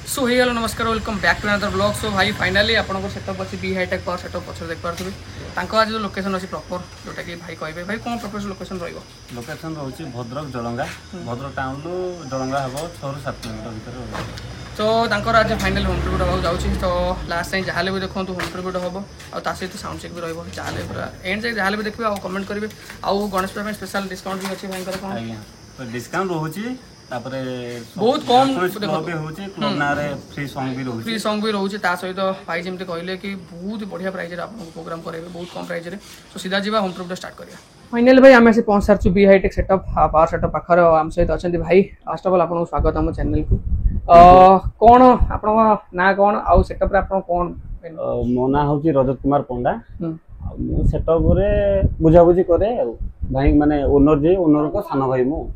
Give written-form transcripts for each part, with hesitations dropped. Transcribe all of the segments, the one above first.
सो hey hello नमस्कार welcome back to another blog. So भाई finally आपको सेटअप अच्छी बी हाईटेक पावर सेटअप पछर देख पारे आज जो लोकेशन अच्छी प्रॉपर जोटा कि भाई कहे भाई कौन प्रॉपर लोकेशन लोकेशन रोचे भद्रक जलंगा भद्रक टाउन रु जलंगा हम 6 ରୁ 7 किलोमीटर भीतर। तो आज फाइनाल होम टूर हाँ जाऊँगी। तो लास्ट टाइम जहाँ भी देखो होम टूर हम और सहित साउंड चेक भी रहा पूरा एंड जाए जहाँ भी देखिए आउ कमेंट करेंगे। आउ गणेश पूजा स्पेशल डिस्काउंट भी अच्छी भाई कौन तो डिस्काउंट रोचे बहुत कम फ्री सॉन्ग भी रोचे सहित भाई जमी कहले कि बहुत बढ़िया प्राइस आपको प्रोग्राम करेंगे बहुत कम प्राइस रे। तो सीधा जी होम टूर स्टार्ट करिया। फाइनल भाई आम पहुंच सारी बी हाईटेक सेटअप पावर सेटअप पाखर आम सहित अच्छा भाई फर्स्ट ऑफ ऑल आपको स्वागत आम चैनल को। कौन आप ना कौन आउ सेटअप रे आप कौन मो ना हूँ रजत कुमार पंडा सेटअप बुझा बुझी करे भाई माने ओनर जे ओनर को सान भाई मु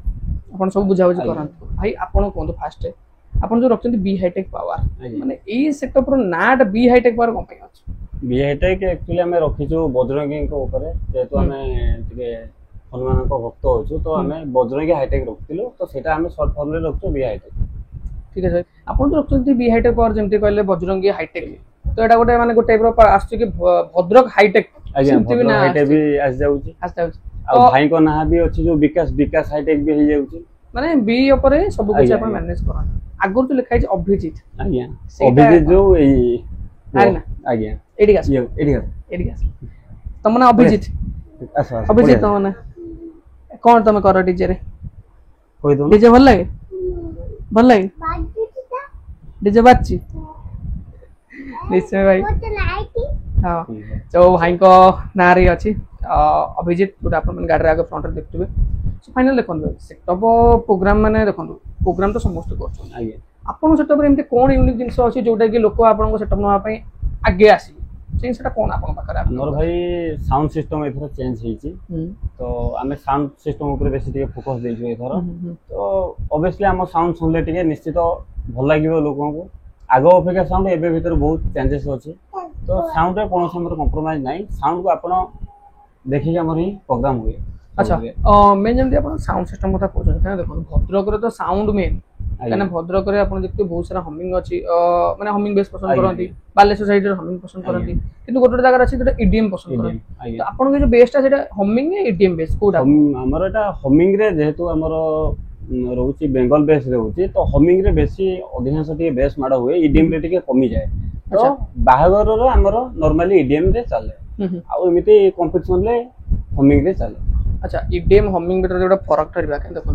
अपन सब बुझा बुझी करंतु भाई आपण कोन फास्ट आपण जो रखते बी हाईटेक पावर माने ए सेटअप रो नाट बी हाईटेक पावर कोन पे अछि बी हाईटेक एक्चुअली हमें रखिछु बजरंगी को ऊपर जेतु हमें टिके हनुमान को भक्त होछु तो हमें बजरंगी हाईटेक रखतिलो तो सेटा हमें शॉर्ट फॉर्म रे रखतो बी हाईटेक। ठीक है आपण जो रखते बी हाईटेक पावर जेमते कहले बजरंगी हाईटेक तो एटा गोटे माने गोटे टाइप रो आछी कि भद्रक हाईटेक सेमते भी ना हाईटेक भी आस जाउची आ भाई को ना भी अछि जो विकास हाईटेक भी हे जाउची माने बी ऊपर सब कुछ अपन मैनेज करा आगुर तो लिखा है अभिजीत आज्ञा अभिजीत जो एई ना आज्ञा एडिगास तुम ना अभिजीत अभिजीत तुम ना कौन तुम कर डीजे रे कोई दो डीजे भल लगे डीजे बाची निश्चय भाई हाँ तो भाई को ना रे अछि अभिजीत गोटे अपन गाड़ी आगे फ्रंट रे देखथबे। फाइनल देखो सेटअप प्रोग्राम माने देखो प्रोग्राम तो समस्त कर आपन सेटअप रे एमते कोन यूनिक जिंस अछि जोटा कि लोक आपन सेटअप नवा पई आगे आसी सेटा कोन आपन पाकर मोर भाई साउंड सिस्टम एथर चेंज हेची तो आमे साउंड सिस्टम ऊपर बेसी टिके फोकस देजो एथर तो ऑब्वियसली हम साउंड सुनले टिके निश्चित भल लागिवो लोकन को आगो अपेक्षा साउंड एबे भीतर बहुत चेंजेस अछि तो साउंड रे कोनो समर कंप्रोमाइज नाही साउंड को आपन देखि के हमर ही प्रोग्राम हुए। अच्छा मैं जमती आप साउंड सिस्टम कथा कहते देखो भद्रक तो साउंड मेन कहना भद्रक देखते बहुत सारा हमिंग अच्छी माने हमिंग बेस पसंद करती बालेश्वर साइड हमिंग पसंद करती किंतु गोटे जगह अच्छी ईडीएम पसंद करती तो आपन जो बेसटा सेटा हमिंग या ईडीएम बेस कोडा हमर एटा हमिंग रे जेहेतु हमर रहउची बेंगल बेस रहउची तो हमिंग रे बेसी अधिकांश टिके बेस माडा हुए ईडीएम रे टिके कमी जाए तो बाहागर रे हमर नॉर्मली ईडीएम रे चले आ एमिति कंपटीशन ले हमिंग रे चले। अच्छा ईडीएम हमिंग बेटर जोटा फरक ठरिबा के देखो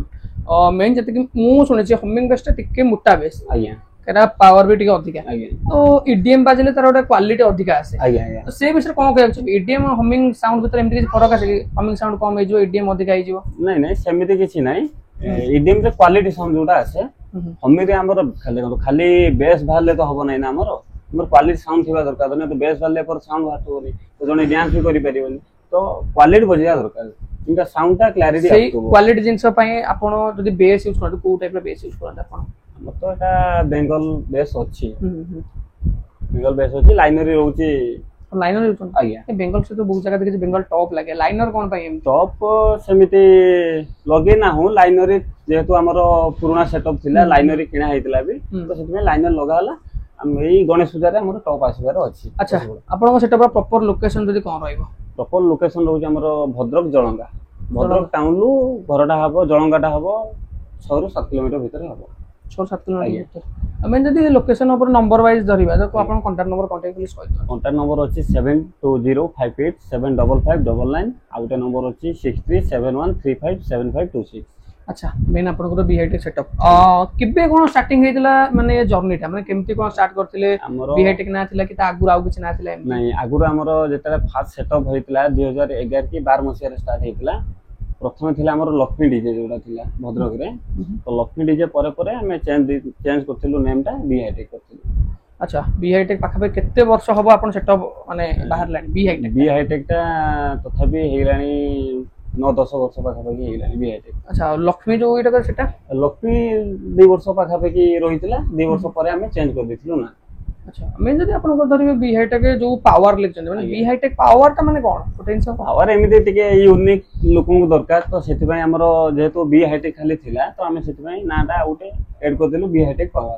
मेन जति कि मु सुने छी हमिंग बेसटा टिके मोटा बेस आज्ञा केटा पावर भी टिके अधिका आज्ञा तो ईडीएम बाजले तार गोटा क्वालिटी अधिका आसे आज्ञा तो से विषय कोन कहै छी ईडीएम हमिंग साउंड भीतर एमति फरक आसे हमिंग साउंड कम हे जो ईडीएम अधिका हे जो नहीं सेमिति किछि नाही ईडीएम रे क्वालिटी साउंड जोटा आसे हमिंग रे हमर खाली बेस भाले तो हबो नै ना हमर क्वालिटी साउंड थिबा दरकार नै तो बेस भाले पर साउंड बाटोनी तो जने डांस भी करि परिबनी तो क्वालिटी बजिया दरकार इनका साउंड टा क्लैरिटी आतो क्वालिटी जिंस पई आपण जदी बेस यूज करत को टाइप रे बेस यूज करत आपण हमर तो एटा बेंगल बेस अछि बेंगल बेस अछि लाइनर रहउची लाइनर यूज आज्ञा ए बेंगल से तो बहुत जगह देखे बेंगल टॉप लागे लाइनर कोन पई टॉप सेमिति लगे ना हो लाइनर जेहेतु हमर पुराना सेटअप थिला लाइनर किना हेतिला भी तो सेतमे लाइनर लगाला हम एई गणेश पूजा रे हमर टॉप आसीबार अछि। अच्छा आपण सेटअप प्रॉपर लोकेशन जदी कोन रहइबो प्रॉपर लोकेशन रहउची हमर भद्रक जलंगा भद्रक टाउन लु घरटा हबो जलंगाटा हबो 6 ରୁ 7 किलोमीटर भीतर हबो 6-7 किलोमीटर हमें जदी लोकेशन ऊपर नंबर वाइज धरिबा तो आपण कांटेक्ट नंबर कांटेक्ट प्लीज कहि दियो। कांटेक्ट नंबर अछि 7205875599 आ गोटे नंबर अछि 6371357526। अच्छा मेन आपन को बी हाईटेक सेटअप किबे कोन स्टार्टिंग हेतिला माने जर्नीटा माने केमती कोन स्टार्ट करथिले बी हाईटेक ना थिला कि ता आगुर आउ किछ ना थिला नहीं आगुर हमर जेतरा फास्ट सेटअप हेतिला 2011 की 12 मसिया रे स्टार्ट हेतिला प्रथम थिला हमर लक्ष्मी डीजे जोडा थिला भद्रक रे तो लक्ष्मी डीजे परे परे हम चेंज करथिलु नेम टा बी हाईटेक करथिलु। अच्छा बी हाईटेक पाखा पे केते वर्ष हबो आपन सेटअप माने बाहर लानी बी हाईटेक टा तथापि हेलानी 9-10 वर्ष पाखा पे हेलानी बी हाईटेक। अच्छा लक्ष्मी जो इटा सेटा लक्ष्मी 2 वर्ष पाखा पे की रहितला 2 वर्ष परे हम चेंज कर दिथिलु ना। अच्छा मैं जदी आपन को धरिबे बी हाईटेक जो पावर लेक्चर माने बी हाईटेक पावर ता माने कोन पोटेंशियल पावर एमिति टिके यूनिक लोकन को दरकार तो सेति पई हमरो जेहेतु बी हाईटेक खाली थिला तो हम सेति पई नाटा उटे ऐड कर देलु बी हाईटेक पावर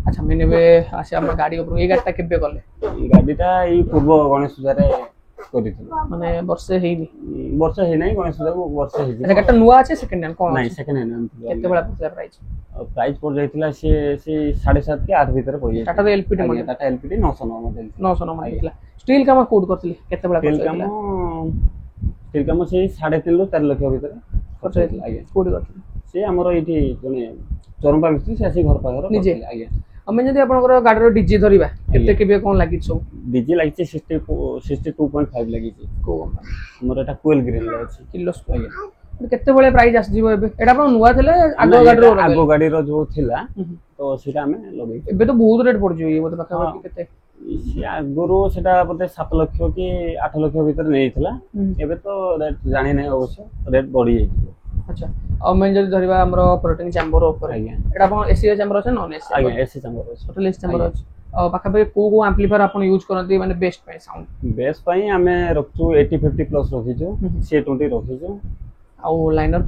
अच्छा मैंने बे आसे हम गाड़ी ऊपर ए गाड़ीटा केबे गले गाड़ीटा ई पूर्व गणेश पूजारे କରିଥିଲୁ ମାନେ ବର୍ଷେ ହେଇନି ବର୍ଷେ ହେଇ ନାହିଁ ଗଣେଶ ପୂଜାକୁ ବର୍ଷେ ହେଇଛି ଏଟା ଗାଡିଟା ନୂଆ ଅଛି ସେକେଣ୍ଡ ହ୍ୟାଣ୍ଡ କୋନ ନାହିଁ ସେକେଣ୍ଡ ହ୍ୟାଣ୍ଡ ଆଣିଥିଲୁ କେତେ ବଳା ପଇସା ପ୍ରାଇସ୍ ପ୍ରାଇସ୍ ପଡି ଯାଇଥିଲା ସେ 7.5 କି 8 ଭିତରେ ପଡି ଯାଇଥିଲା Tata LPD model Tata LPD 909 model 909 model ଥିଲା ଷ୍ଟିଲ କାମ କୋଡ୍ କରିଥିଲି କେତେ ବଳା ଷ୍ଟିଲ କାମ ସେଇ 3.5 ରୁ 4 ଲକ୍ଷ ଭିତରେ ଖର୍ଚ୍ଚ ହେଇଥିଲା ଆଜ୍ଞା କୋଡ୍ କରିଥିଲି ସେ ଆମର ଏଇଠି ଜଣେ ଚରମ୍ପା ମିସ୍ତ୍ରୀ ସେ ଆସି ଘର ପାଖରେ ନିଜେ ଆଜ୍ଞା ଆମେ ଯଦି ଆପଣଙ୍କର ଗାଡିର ଡିଜି ଧରିବା କେତେ କେବେ କୋନ ଲାଗିଛି ସବୁ ଡିଜି ଲାଗିଛି 62.5 ଲାଗିଛି କୋ ଆମର ଏଟା କୁଏଲ ଗ୍ରୀନ ରେ ଅଛି କିଲୋ ଆଜ୍ଞା କେତେ ବଳେ ପ୍ରାଇस ଆସିଯିବ ଏବେ ଏଟା ଆପଣ ନୂଆ ଥିଲେ ଆଗ ଗାଡିର ଯୋଉ ଥିଲା ତ ସେଟା ଆମେ ଲଗେଇ ଏବେ ତ ବହୁତ ରେଟ୍ ପଡିଯିବ ଇଏ ବୋଧେ ପାଖାପାଖି କେତେ ଆଗରୁ ସେଟା ବୋଧେ 7 ଲକ୍ଷ କି 8 ଲକ୍ଷ ଭିତରେ ନେଇଥିଲା ଏବେ ତ ରେଟ୍ ଜାଣି ନାହିଁ ଅବଶ୍ୟ ରେଟ୍ ବଢି ଯାଇଛି अच्छा और मैं जब धरिबा हमरो ऑपरेटिंग चैम्बर ऊपर आज्ञा एटा अपन एसी चैम्बर अछि नॉन एसी आज्ञा एसी चैम्बर अछि टोटल एसी चैम्बर अछि और पाखा पे को एम्पलीफायर अपन यूज करनती माने बेस्ट पे साउंड बेस्ट पई हमें रखछु 8050 प्लस रखिछु C20 रखिछु और लाइनर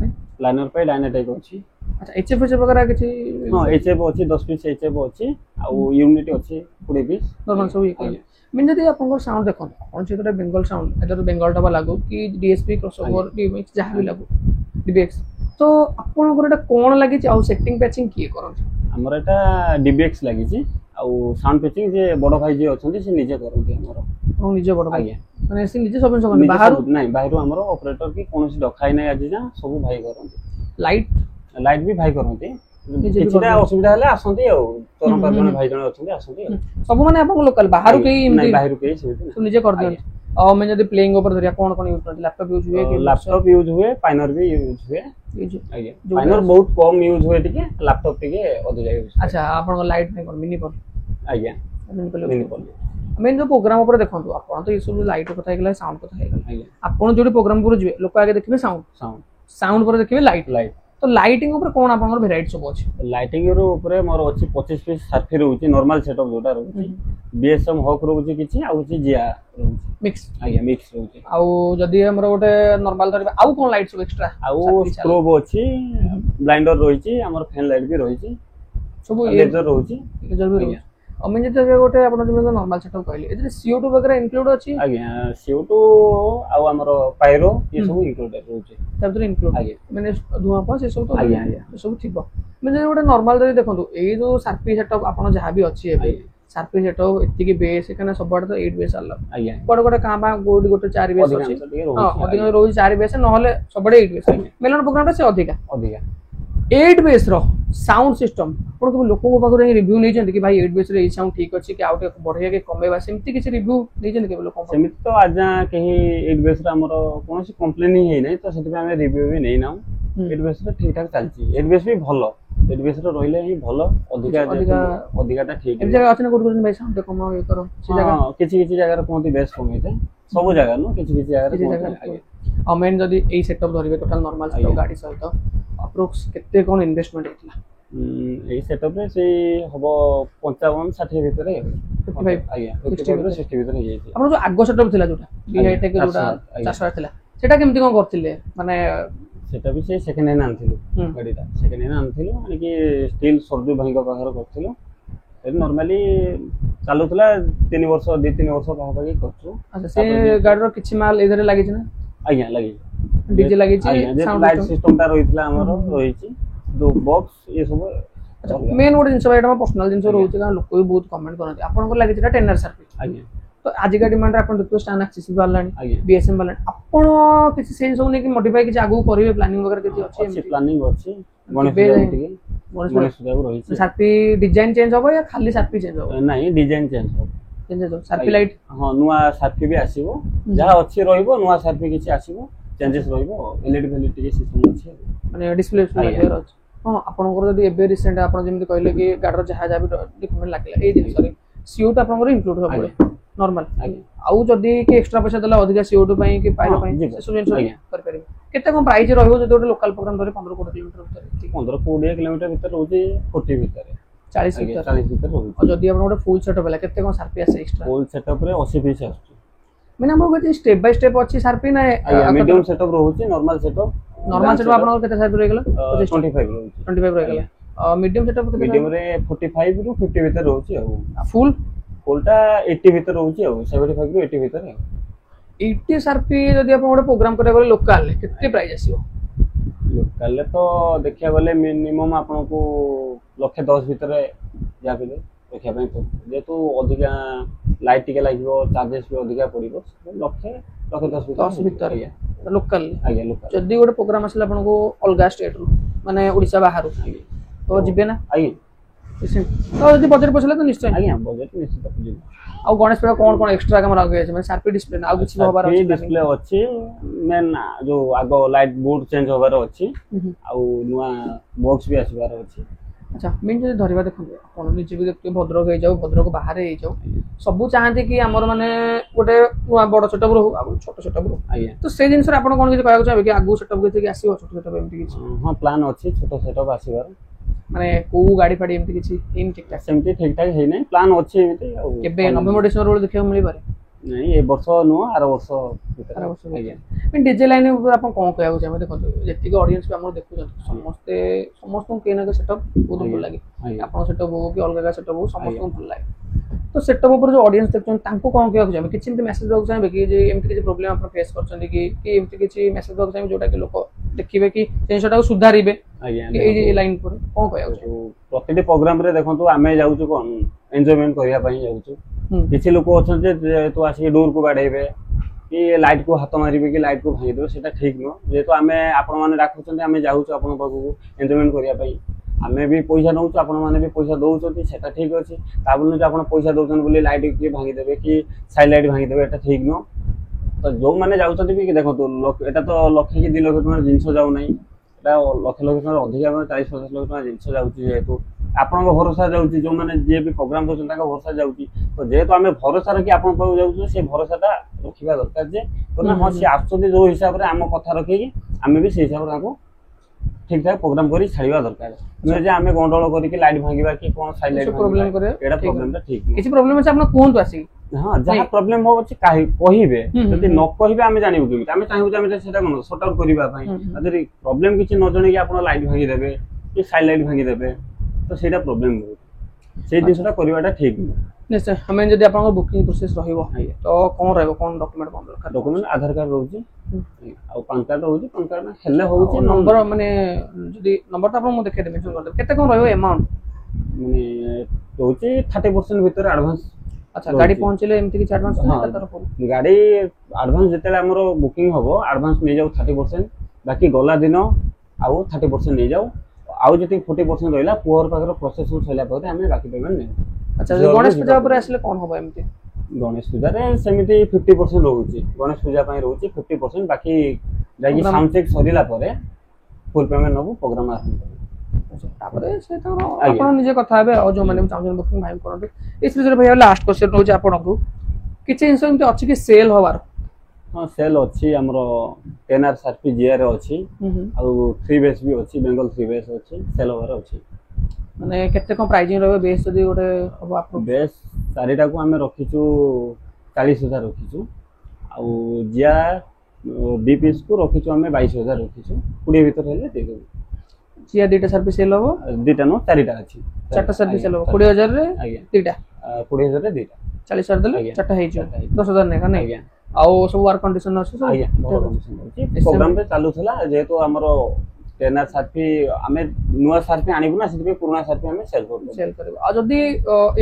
पे डायनाटाइक अछि अच्छा एचएफ वगैरह किछि हां एचएफ अछि 10 पीस एचएफ अछि और यूनिट अछि 20 पीस नॉर्मल सब ये मैं जदी अपन साउंड देखो अपन जेतरा बेंगल साउंड एटा तो बेंगल टा लागो कि डीएसपी क्रॉसओवर डीएमएक्स जहां भी लागो डीबीएक्स तो आपन कोटा कोन लागि आ सेटिंग पैचिंग की करन हमर एटा डीबीएक्स लागि छी आ साउंड पैचिंग जे बडो भाई जे अछंती से निजे करंती हमर ओ निजे बडो भाई माने से निजे सब बाहर नहीं बाहर हमर ऑपरेटर की कोनोसी डखाई नै आज जा सब भाई करंती लाइट भी भाई करंती किछटा असुविधा हले आसंती आ तोरम पर जने भाई जने अछंती आसंती सब माने आपन लोकल बाहर के नहीं बाहर के से निजे कर दियो और मैं जदी प्लेइंग ऊपर धरिया कोन यूज करती लैपटॉप यूज हुए कि लैपटॉप यूज हुए पाइनर भी यूज हुए आगे पाइनर बहुत कम यूज हुए ठीक है लैपटॉप टिके अधिक यूज अच्छा आपन लाइट नहीं कोन मिनी पर आज्ञा मिनी पर मैं जो प्रोग्राम ऊपर देखंतु आपन तो ये सब लाइट कथा हेगला साउंड कथा हेगला आपन जोडी प्रोग्राम पर जिवे लोक आगे देखिबे साउंड पर देखिबे लाइट तो लाइटिंग ऊपर कोन आपन वेराइटी सब अछि लाइटिंग रो ऊपर मोर अछि 25 पीस साफी रहउची नॉर्मल सेटअप जोटा रहउची बीएसएम हॉक रहउची किछि आ होची जिया रहउची मिक्स आज्ञा मिक्स रहउची आ जदी हमर गोटे नॉर्मल धरिबा आ कोन लाइट सब एक्स्ट्रा आ स्ट्रोब अछि ब्लाइंडर रहउची हमर फैन लाइट भी रहउची सब लेजर रहउची लेजर भी रहउची और मैं जदी गोटे आपन जो नॉर्मल सेटअप कहली एते CO2 वगैरह इंक्लूड अछि आज्ञा CO2 आ हमर पायरो ये सब इंक्लूडेड रहउची सब तो इंक्लूड आज्ञा माने धुआं पर से सब तो आज्ञा सब थिबो मैं जदी गोटे नॉर्मल जदी देखंतु ए जो सार्पी सेटअप आपन जहां भी अछि एबे सार्पी सेटअप एति की बेस एखाने सब बड तो 8 बेस आलो आज्ञा गोटे काबा गोटे 4 बेस अछि हां अधिक रोज 4 बेस नहले सब बडे 8 बेस मेलन प्रोग्राम से अधिक 8 बेस रो साउंड सिस्टम आपण को लोक को पाखरे रिव्यू नै जंती कि भाई 8 बेस रे ई साउंड ठीक अछि कि आउट बढ़िया के कमेबा सेमती किछ रिव्यू नै जंती के लोक सेमित तो आजा कहीं 8 बेस रे हमरो कोनोसी कंप्लेन ही हे नै तो सेति पे हम रिव्यू भी नै नाउ 8 बेस रे ठीक ठाक चलची 8 बेस भी भलो 8 बेस रे रहिले ही भलो अधिका टा ठीक ए जगह अछि न कोड भाई साउंड कम ये करो से जगह किछि जगह रे कोनती बेस कमेते सब जगह न किछि जगह रे अमेन जदी ए सेटअप धरिबे टोटल नॉर्मल सेटअप गाड़ी सहित अप्रोक्स केते कोन इन्वेस्टमेंट हेतला ए सेटअप रे से हबो 55 60 भीतर 55 आज्ञा 55 60 भीतर हे जाई आपण जो आगो सेटअप थिला जोटा हाई टेक जोटा 400 थिला सेटा केमती कोन करथिले माने सेटा भी से सेकंड हैंड आनथिलु गाडीटा सेकंड हैंड आनथिलु माने कि स्टील सर्दू भाईको पाखर करथिलु ए नॉर्मली चालुतला 3 वर्ष 2-3 वर्ष पाखा करछु अच्छा से गाडी रो किछि माल इधर लागि छ ना आज्ञा लागि डीजे लागि छी साउंड लाइट सिस्टम ता रहितला हमर रहिछि दो बॉक्स ये सब अच्छा मेन गोटे जिंस एटा पर्सनल जिंस रहउछि का लोक भी बहुत कमेंट करनति आपन को लागि छिटा टेनर सर्फी आज्ञा तो आज का डिमांड आपन देखो स्टान एक्सेस वालानी बीएसएम वालानी आपन किछि सेन सब ने कि मॉडिफाई किछि आगु करिवे प्लानिंग वगैरह किछि अछि प्लानिंग अछि गणेश पूजा रहिछि सर्फी डिजाइन चेंज होबो या खाली सर्फी चेंज होबो नहीं डिजाइन चेंज होबो सर्फी लाइट हां नुवा सर्फी भी आसीबो जहा अछि रहिबो नुवा सर्फी किछि आसीबो चेंजेस रहिबो एलईडी वैलिडिटी के सिस्टम अछि माने डिस्प्ले क्लियर अछि हां आपनकर जदी एबे रिसेंट आपन जेमति कहले कि गाडर जहा जा भी डिफरेंट लागला ए दिन सॉरी CO2 आपनकर इंक्लूड होबो नॉर्मल आउ जदी कि एक्स्ट्रा पैसा देला अधिक CO2 पई कि पाइलो पई से जिंस कर परिबे केते कोन प्राइस रहबो जदी गोटे लोकल प्रोग्राम धरे 15-20 किलोमीटर भीतर 15-20 किलोमीटर भीतर रहउची 40 भीतर 40 भीतर रहउची और जदी आपन गोटे फुल सेटअप होला केते कोन सार्पी आसे एक्स्ट्रा फुल सेटअप रे 80 पीस आछी मैंने हमको कहते स्टेप बाय स्टेप अछि सार्पी ना मीडियम सेटअप रहउची नॉर्मल सेटअप आपन केते सार्पी रह गेला 25 रहउची 25 रह गेला मीडियम सेटअप केते मीडियम रे 45 रु 50 भीतर रहउची फुल फुलटा 80 भीतर रहउची 75 रु 80 भीतर 80 एसआरपी जदि आपण गोटे प्रोग्राम करे बोले लोकल केते प्राइस आसीबो लोकल तो देखिया बोले मिनिमम आपन को 110 भीतर या बिले देखिया पय तो जेतु अधिका लाइट टिके लागिबो चार्जेस भी अधिका पड़िबो 110 भीतर लोकल आगे लोकल जदि गोटे प्रोग्राम आसले आपण को अलगा स्टेट रो माने ओडिसा बाहर तो जिबे ना आगे तो जदि बजट पछले तो निश्चय आगे बजट निश्चित पजिबो आ गणेश पेड़ कोन कोन एक्स्ट्रा कैमरा आगे छै माने शार्पी डिस्प्ले आ किछि होबार अछि डिस्प्ले अछि मेन जो आगो लाइट बोर्ड चेंज होबार अछि आ नुवा बॉक्स भी आसीबार अछि अच्छा मेन जे धरिबा देखो कोन निजे भी देखते भद्रक हे जाऊ भद्रक बाहर हे जाऊ सब चाहते कि हमर माने गोटे नुवा बड़ सेटअप रो आ छोट सेटअप रो तो से जिंस रे आपण कोन किछि कहया चाहबे कि आगु सेटअप के आसीबो छोट सेटअप एमति किछि हां प्लान अछि छोट सेटअप आसीबार माने को गाड़ी फाड़ी एमति किछि इन ठीक ठाक सेमति ठीक ठाक हे नै प्लान अछि एमति केबे नवंबर डिसेंबर रो देखियो मिली पारे नहीं ए वर्ष नो आर वर्ष आर वर्ष आज्ञा मैं डीजे लाइन ऊपर आपण कोन कहया चाहबे देखो जेति के ऑडियंस भी हमर देखु समस्त के ना के सेटअप बहुत भल लागे आपण सेटअप हो कि अलग सेटअप हो समस्त को भल लागे तो सेटअप ऊपर जो ऑडियंस देखछन तांको कोन कहया चाहबे किछि मैसेज दो चाहबे कि जे एमति के प्रॉब्लम आपण फेस करछन कि एमति किछि मैसेज दो चाहबे जोटा कि लोक देखिबे कि जिनसटा को सुधारिबे ए लाइन पर कोन कहया चाहबे प्रतिटी प्रोग्राम रे देखंतु आमे जाउछु कोन एन्जॉयमेंट करिया पई जाउछु किछि लोक अछन जे तो आसी डोर को बाडेबे कि लाइट को हाथ मारिबे कि लाइट को भांगी देबे सेटा ठीक न जे तो आमे आपण माने राखुछन आमे जाउछु आपण पाखु एन्जॉयमेंट करिया पई आमे भी पैसा नउछु आपण माने भी पैसा दउछथि सेटा ठीक अछि ताबुन जे आपण पैसा दउछन बोली लाइट के भांगी देबे कि साइड लाइट भांगी देबे एटा ठीक न तो जो माने जाउछथि भी देखो तो एटा तो लक्ष कि 2 लाख टका जिंस जाउ नै एटा लक्ष लक्ष टका अधिक 40-50 लाख टका जिंस जाउछि जेतु आपण भरोसा जाउछि जो माने जे भी प्रोग्राम करछन ताका भरोसा जाउछि तो जेतु आमे भरोसा रखि आपण पाउ जाउछु से भरोसाटा रखिबा दरकार जे कोना हम से आछथि जो हिसाब रे हम कथा रखि कि आमे भी से हिसाब रे ताको ठीक ठाक प्रोग्राम करी छाड़ीबा दरकार नै जे आमे गंडोळ करी कि लाइट भांगीबा कि कोन साइड लाइट प्रॉब्लम करे एडा प्रॉब्लमटा ठीक किछि प्रॉब्लम अछि आपण कोन आसी हां जहा प्रॉब्लम हो अछि काहे कहिबे जति न कहिबे आमे जानिबो कि आमे चाहबो जे आमे सेटा कोन सॉर्ट आउट करिबा पई अदरि प्रॉब्लम किछि न जणे कि आपण लाइट भांगी देबे कि साइड लाइट भांगी देबे तो सेटा प्रॉब्लम हो से दिसटा करिवाटा ठीक निश्चय हमें जदि आपन बुकिंग प्रोसेस रहिबो तो कोन रहबो कोन डॉक्यूमेंट कोन दरकार डॉक्यूमेंट आधार कार्ड रहउची आ पैन कार्ड रहउची पैन कार्ड हेले होउची नंबर माने जदि नंबर त आपन मु देखे दे मेंशन कर दे केते कोन रहबो अमाउंट माने रहउची 30% भीतर एडवांस अच्छा गाड़ी पहुंचले एमति कि एडवांस ना तरफ गाड़ी एडवांस जेतेले हमरो बुकिंग होबो एडवांस नै जाऊ 30% बाकी गला दिन आउ 30% नै जाऊ आउ जति 40% रहला पुअर पाकर प्रोसेस हो छला परे हमें बाकी पेमेंट नै अच्छा गणेश पूजा ऊपर आसले कोन होबो एमति गणेश पूजा रे सेमिति 50% रहउची गणेश पूजा पई रहउची 50% बाकी जाई साउंड चेक सरिला परे फुल पेमेंट नबो प्रोग्राम आरंभ अच्छा तापरे से तो आपण निजे कथा हेबे और जो माने चाहन बुकिंग भाई करबे इस विषय भैया लास्ट क्वेश्चन होची आपण को किछि इंसान अछि कि सेल होबार हां सेल अछि हमरो 10R सरपी जीआर अछि आ 3 बेस भी अछि बेंगल 3 बेस अछि सेल होबार अछि माने केते को प्राइसिंग रहबे बेस जदी ओटे अब आप बेस चारिटा को हमें रखिछु 40000 रखिछु आ जीआर बी पीस को रखिछु हमें 22000 रखिछु 20 भीतर हेले दे देबो जिया दुटा सर्विस सेल हो दुटा नो चारिटा अछि चारटा सर्विस सेल हो 20000 रे आज्ञा दुटा 20000 रे दुटा 40000 देले चारटा हे छ 10000 ने का नै आज्ञा आउ सब वर्क कंडीशन अछि सब आज्ञा कंडीशन अछि प्रोग्राम पे चालू थला जेतो हमरो 10R सरपी हमें नुवा सरपी आनिबो ना सिबे पुराना सरपी हमें सेल करबो आ जदी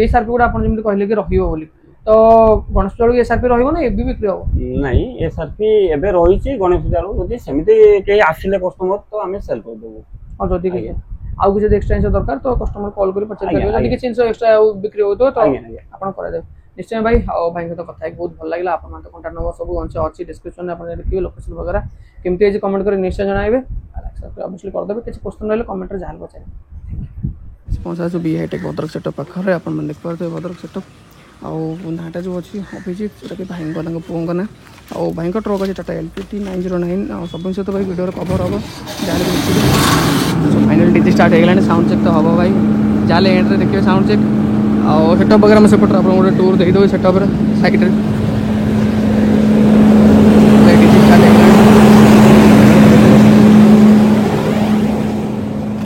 ए सरपी गुडा आपण जेमि कहले कि रहियो बोली तो गणेश पूजा ए सरपी रहिबो ना एबी बिक्री हो नहीं ए सरपी एबे रहिछि गणेश पूजा रो जदी सेमिति के आसिले कस्टमर तो हमें सेल कर देबो और जदी के आउ किछ एक्स्ट्रा इंसो दरकार तो कस्टमर कॉल करी पचर करियो जदी किछ इंसो एक्स्ट्रा बिक्री हो तो आपण करा दे निश्चय भाई और भाई के तो कथा बहुत भल लागला आपण मन कांटेक्ट नंबर सब अंश अछि डिस्क्रिप्शन में आपण देखियो लोकेशन वगैरह केमते जे कमेंट करी निश्चय जणाइबे ऑब्वियसली कर देबे किछ क्वेश्चन रहले कमेंट रे जाहल बचाइ स्पॉन्सर जो बी हाईटेक भद्रक सेटअप पाखरे आपण मन देख पारते भद्रक सेटअप आउ नाटा जो अछि अभिजीत सेटा के भाई को पुओं ना आउ भाई को ट्रक अछि टाटा LPT 909 आ सब से तो भाई वीडियो रे कवर होबो जाने को फाइनल डीजे स्टार्ट हे गेलानी साउंड चेक तो होबो भाई जाले एंड रे देखियो साउंड चेक आ सेटअप वगैरह में सेपट आपण गोटे टूर दे दो सेटअप रे साइकिल रे डीजे स्टार्ट हे गेलानी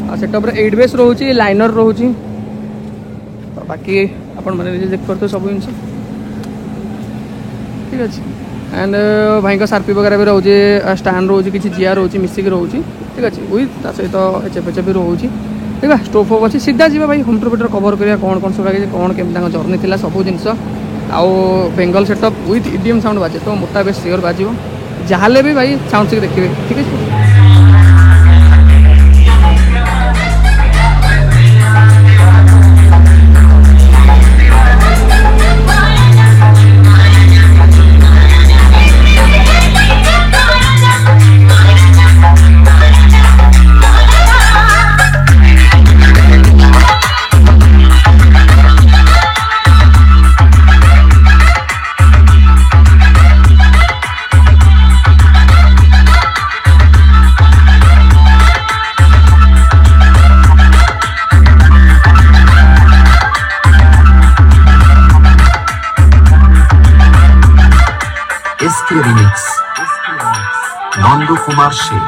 आ सेटअप रे 8 बेस रोची लाइनर रोची तो बाकी आपण माने देख करते सब जिन ठीक अच्छे एंड भाई सार्पी वगैरह भी रोचे स्टैंड रोचे किसी जिया रोचे मिसिक रोचे ठीक अच्छे विथ सहित एचएफ भी रोचे ठीक है स्टोव फोव अच्छी सीधा जी भाई होम थिएटर कवर करिया कौन सब लगे कौन केमती जर्नी थी सब जिन आउ Bengal setup with EDM sound बाजे तो मोटा बेस सियोर बाजियो जहाँ भी भाई साउंड से देखिए ठीक है। रिमिक्स नंदू कुमार शेख।